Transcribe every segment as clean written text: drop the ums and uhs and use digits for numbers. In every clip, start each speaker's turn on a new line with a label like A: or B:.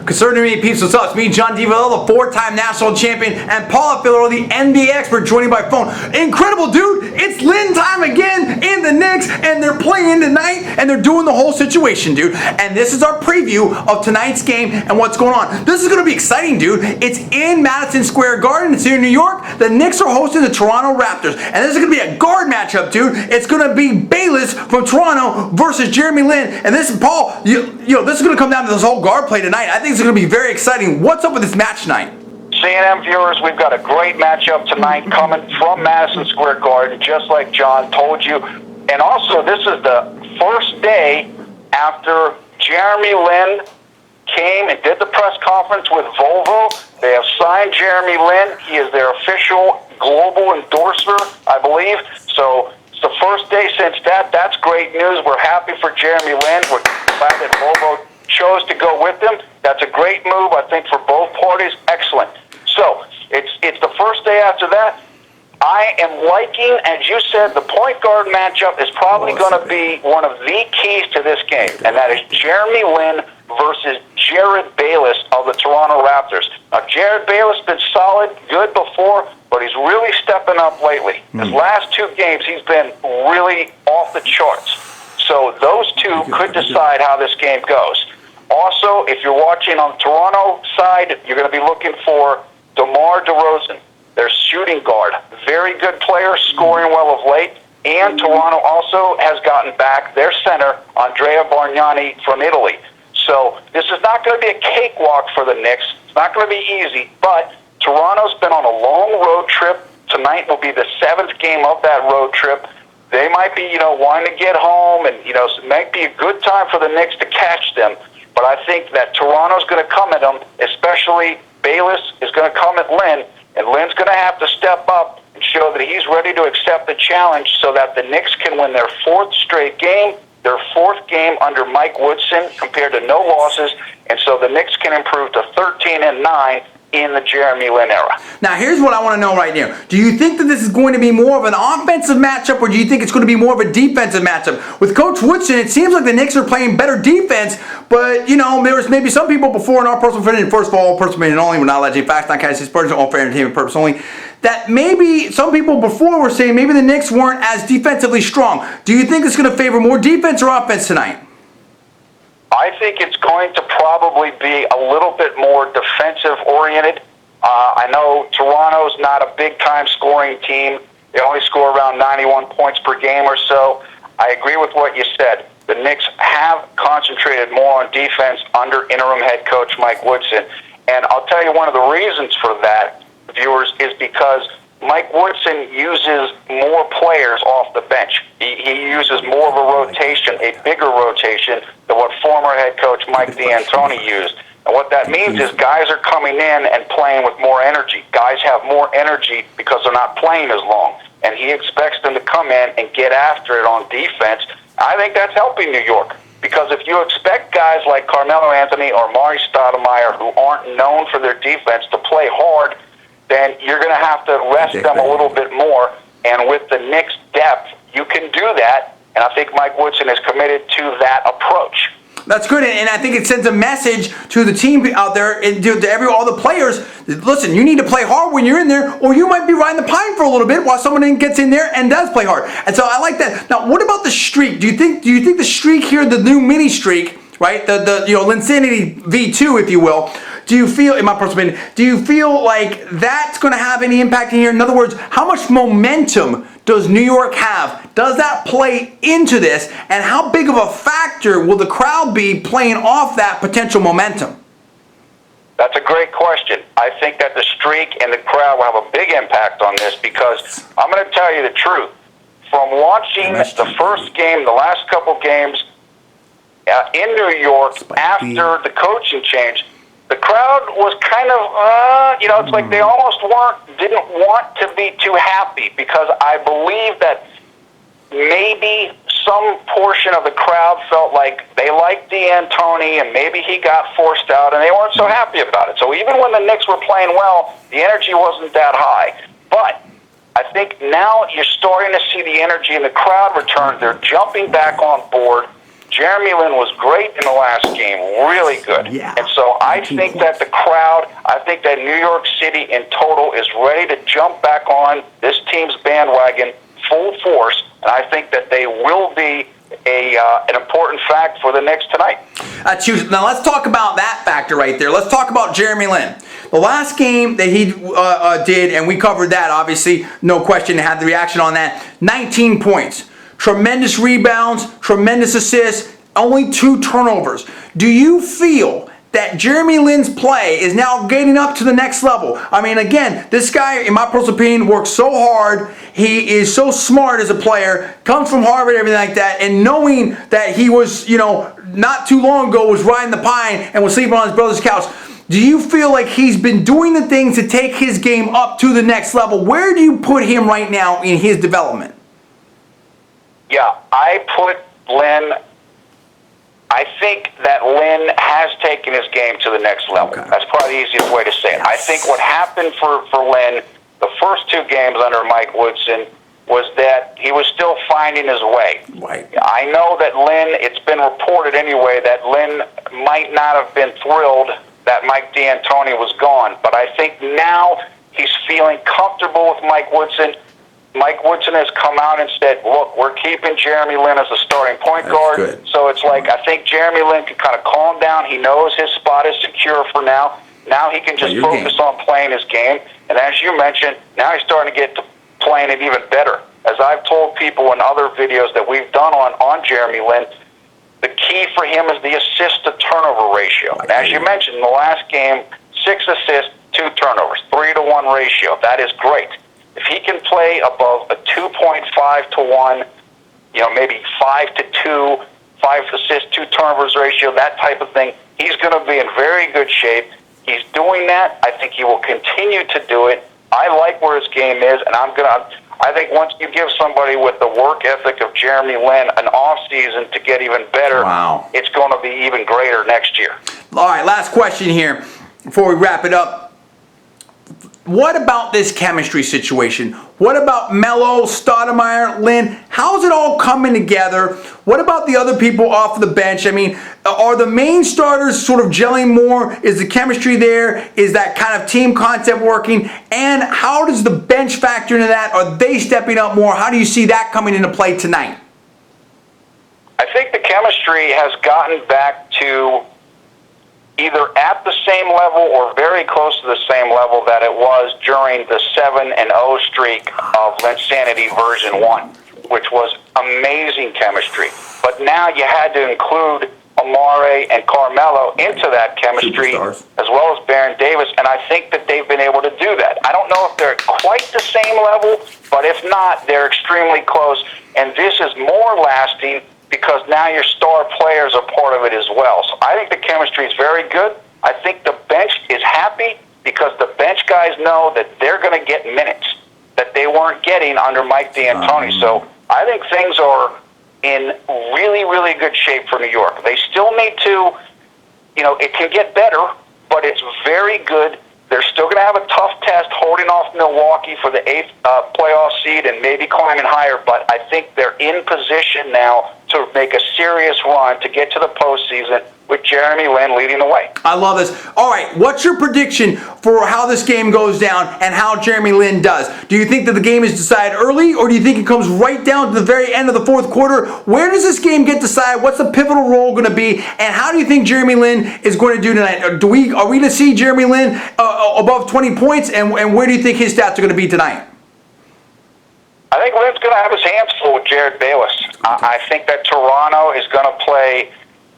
A: Concerning me, peeps, what's up? It's me, John DiVillo, the 4-time national champion, and Paul Villarreal, the NBA expert, joining by phone. Incredible, dude! It's Lin time again in the Knicks, and they're playing tonight, and they're doing the whole situation, dude. And this is our preview of tonight's game and what's going on. This is going to be exciting, dude. It's in Madison Square Garden. It's here in New York. The Knicks are hosting the Toronto Raptors, and this is going to be a guard matchup, dude. It's going to be Bayless from Toronto versus Jeremy Lin. And this, Paul, you know, this is going to come down to this whole guard play tonight. I think it's going to be very exciting. What's up with this match tonight?
B: C&M viewers, we've got a great matchup tonight coming from Madison Square Garden, just like John told you. And also, this is the first day after Jeremy Lin came and did the press conference with Volvo. They have signed Jeremy Lin. He is their official global endorser, I believe. So it's the first day since that. That's great news. We're happy for Jeremy Lin. We're glad that Volvo chose to go with him. That's a great move, I think, for both parties. Excellent. So it's the first day after that. I am liking, as you said, the point guard matchup is probably going to be one of the keys to this game, and that is Jeremy Lin versus Jared Bayless of the Toronto Raptors. Now, Jared Bayless has been solid, good before, but he's really stepping up lately. His last two games, he's been really off the charts. So those two could decide how this game goes. Also, if you're watching on the Toronto side, you're going to be looking for DeMar DeRozan, their shooting guard. Very good player, scoring well of late. And Toronto also has gotten back their center, Andrea Bargnani, from Italy. So this is not going to be a cakewalk for the Knicks. It's not going to be easy, but Toronto's been on a long road trip. Tonight will be the 7th game of that road trip. They might be, wanting to get home, and, it might be a good time for the Knicks to catch them. But I think that Toronto's going to come at them, especially Bayless is going to come at Lin, and Lin's going to have to step up and show that he's ready to accept the challenge so that the Knicks can win their 4th straight game, their 4th game under Mike Woodson compared to no losses, and so the Knicks can improve to 13-9 in the Jeremy Lin era.
A: Now, here's what I want to know right now. Do you think that this is going to be more of an offensive matchup, or do you think it's going to be more of a defensive matchup? With Coach Woodson, it seems like the Knicks are playing better defense, but, there was maybe some people before, in our personal opinion, first of all, personal opinion only, we're not alleging facts, not casting aspersions, all fair entertainment purpose only, that maybe some people before were saying maybe the Knicks weren't as defensively strong. Do you think it's going to favor more defense or offense tonight?
B: I think it's going to probably be a little bit more defensive-oriented. I know Toronto's not a big-time scoring team. They only score around 91 points per game or so. I agree with what you said. The Knicks have concentrated more on defense under interim head coach Mike Woodson. And I'll tell you one of the reasons for that, viewers, is because Mike Woodson uses more players off the bench. He uses more of a rotation, a bigger rotation, than what former head coach Mike D'Antoni used. And what that means is guys are coming in and playing with more energy. Guys have more energy because they're not playing as long. And he expects them to come in and get after it on defense. I think that's helping New York. Because if you expect guys like Carmelo Anthony or Mari Stoudemire, who aren't known for their defense, to play hard, then you're going to have to rest them a little bit more. And with the Knicks' depth, you can do that. And I think Mike Woodson is committed to that approach.
A: That's good, and I think it sends a message to the team out there, and to all the players. Listen, you need to play hard when you're in there, or you might be riding the pine for a little bit while someone gets in there and does play hard. And so I like that. Now, what about the streak? Do you think the streak here, the new mini streak, right? The Linsanity V2, if you will. Do you feel, in my personal opinion, do you feel like that's going to have any impact in here? In other words, how much momentum does New York have? Does that play into this? And how big of a factor will the crowd be playing off that potential momentum?
B: That's a great question. I think that the streak and the crowd will have a big impact on this because I'm going to tell you the truth. From watching the first game, the last couple games in New York after the coaching change, the crowd was kind of, it's like they almost didn't want to be too happy because I believe that maybe some portion of the crowd felt like they liked D'Antoni and maybe he got forced out and they weren't so happy about it. So even when the Knicks were playing well, the energy wasn't that high. But I think now you're starting to see the energy in the crowd return. They're jumping back on board. Jeremy Lin was great in the last game, really good.
A: Yeah.
B: And so I think that the crowd, I think that New York City in total is ready to jump back on this team's bandwagon full force, and I think that they will be an important fact for the Knicks tonight.
A: That's huge. Now let's talk about that factor right there. Let's talk about Jeremy Lin. The last game that he did, and we covered that, obviously, no question, had the reaction on that. 19 points. Tremendous rebounds, tremendous assists, only 2 turnovers. Do you feel that Jeremy Lin's play is now getting up to the next level? I mean, again, this guy, in my personal opinion, works so hard. He is so smart as a player, comes from Harvard, everything like that, and knowing that he was, not too long ago was riding the pine and was sleeping on his brother's couch. Do you feel like he's been doing the things to take his game up to the next level? Where do you put him right now in his development?
B: Yeah, I put Lin. I think that Lin has taken his game to the next level.
A: Okay.
B: That's probably the easiest way to say it.
A: Yes.
B: I think what happened for Lin the first 2 games under Mike Woodson was that he was still finding his way.
A: Right.
B: I know that Lin, it's been reported anyway, that Lin might not have been thrilled that Mike D'Antoni was gone, but I think now he's feeling comfortable with Mike Woodson. Mike Woodson has come out and said, look, we're keeping Jeremy Lin as a starting point guard.
A: Good.
B: So it's like, I think Jeremy Lin can kind of calm down. He knows his spot is secure for now. Now he can just focus on playing his game. And as you mentioned, now he's starting to get to playing it even better. As I've told people in other videos that we've done on Jeremy Lin, the key for him is the assist-to-turnover ratio. And as you mentioned, in the last game, 6 assists, 2 turnovers, 3-to-1 ratio. That is great. If he can play above a 2.5 to 1, maybe 5 to 2, 5 assists, 2 turnovers ratio, that type of thing, he's going to be in very good shape. He's doing that. I think he will continue to do it. I like where his game is, and I think once you give somebody with the work ethic of Jeremy Lin an offseason to get even better, it's going to be even greater next year.
A: All right, last question here before we wrap it up. What about this chemistry situation? What about Melo, Stoudemire, Lin? How's it all coming together? What about the other people off the bench? I mean, are the main starters sort of gelling more? Is the chemistry there? Is that kind of team concept working? And how does the bench factor into that? Are they stepping up more? How do you see that coming into play tonight?
B: I think the chemistry has gotten back to either at the same level or very close to the same level that it was during the 7-0 streak of Linsanity version 1, which was amazing chemistry. But now you had to include Amare and Carmelo into that chemistry, as well as Baron Davis, and I think that they've been able to do that. I don't know if they're at quite the same level, but if not, they're extremely close, and this is more lasting because now your star players are part of it as well. So I think the chemistry is very good. I think the bench is happy because the bench guys know that they're going to get minutes that they weren't getting under Mike D'Antoni. So I think things are in really, really good shape for New York. They still need to, it can get better, but it's very good. They're still going to have a tough test holding off Milwaukee for the 8th playoff seed and maybe climbing higher, but I think they're in position now to make a serious run to get to the postseason with Jeremy Lin leading the way.
A: I love this. All right, what's your prediction for how this game goes down and how Jeremy Lin does? Do you think that the game is decided early, or do you think it comes right down to the very end of the 4th quarter? Where does this game get decided? What's the pivotal role going to be? And how do you think Jeremy Lin is going to do tonight? Are we going to see Jeremy Lin above 20 points? And where do you think his stats are going to be tonight?
B: I think Lin's going to have his hands full with Jared Bayless. I think that Toronto is going to play,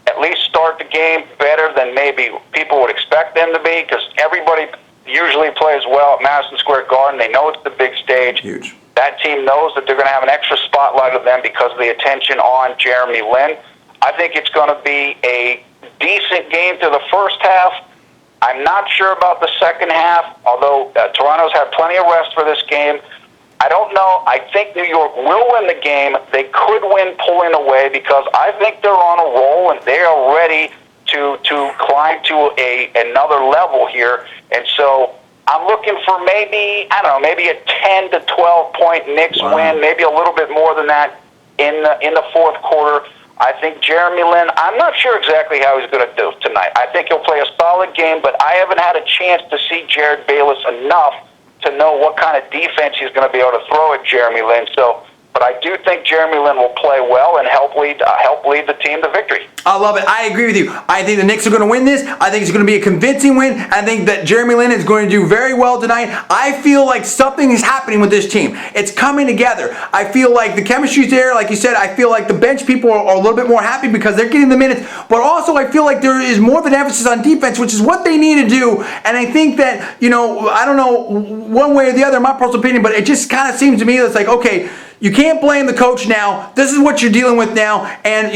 B: at least start the game better than maybe people would expect them to be, because everybody usually plays well at Madison Square Garden. They know it's the big stage.
A: Huge.
B: That team knows that they're going to have an extra spotlight of them because of the attention on Jeremy Lin. I think it's going to be a decent game through the first half. I'm not sure about the second half, although Toronto's had plenty of rest for this game. I don't know. I think New York will win the game. They could win pulling away because I think they're on a roll and they are ready to climb to another level here. And so I'm looking for maybe a 10 to 12 point Knicks win, maybe a little bit more than that in the 4th quarter. I think Jeremy Lin, I'm not sure exactly how he's going to do tonight. I think he'll play a solid game, but I haven't had a chance to see Jared Bayless enough to know what kind of defense he's going to be able to throw at Jeremy Lin. But I do think Jeremy Lin will play well and help lead the team to victory.
A: I love it. I agree with you. I think the Knicks are going to win this. I think it's going to be a convincing win. I think that Jeremy Lin is going to do very well tonight. I feel like something is happening with this team. It's coming together. I feel like the chemistry's there. Like you said, I feel like the bench people are a little bit more happy because they're getting the minutes. But also, I feel like there is more of an emphasis on defense, which is what they need to do. And I think that, I don't know one way or the other, in my personal opinion, but it just kind of seems to me that's like, okay, you can't blame the coach now. This is what you're dealing with now. And,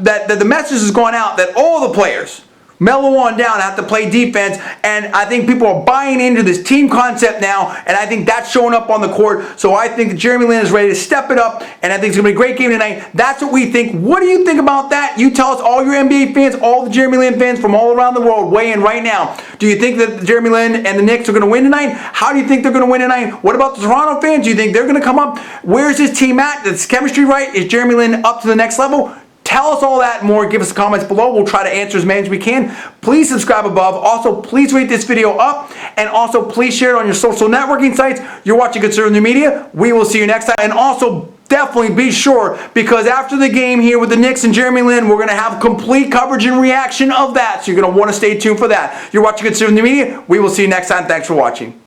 A: that the message has gone out that all the players, mellow on down, have to play defense. And I think people are buying into this team concept now. And I think that's showing up on the court. So I think that Jeremy Lin is ready to step it up. And I think it's going to be a great game tonight. That's what we think. What do you think about that? You tell us, all your NBA fans, all the Jeremy Lin fans from all around the world, weigh in right now. Do you think that Jeremy Lin and the Knicks are going to win tonight? How do you think they're going to win tonight? What about the Toronto fans? Do you think they're going to come up? Where's this team at? Is chemistry right? Is Jeremy Lin up to the next level? Tell us all that and more. Give us the comments below. We'll try to answer as many as we can. Please subscribe above. Also, please rate this video up. And also, please share it on your social networking sites. You're watching Conservative New Media. We will see you next time. And also, definitely be sure, because after the game here with the Knicks and Jeremy Lin, we're going to have complete coverage and reaction of that. So you're going to want to stay tuned for that. You're watching Conservative New Media. We will see you next time. Thanks for watching.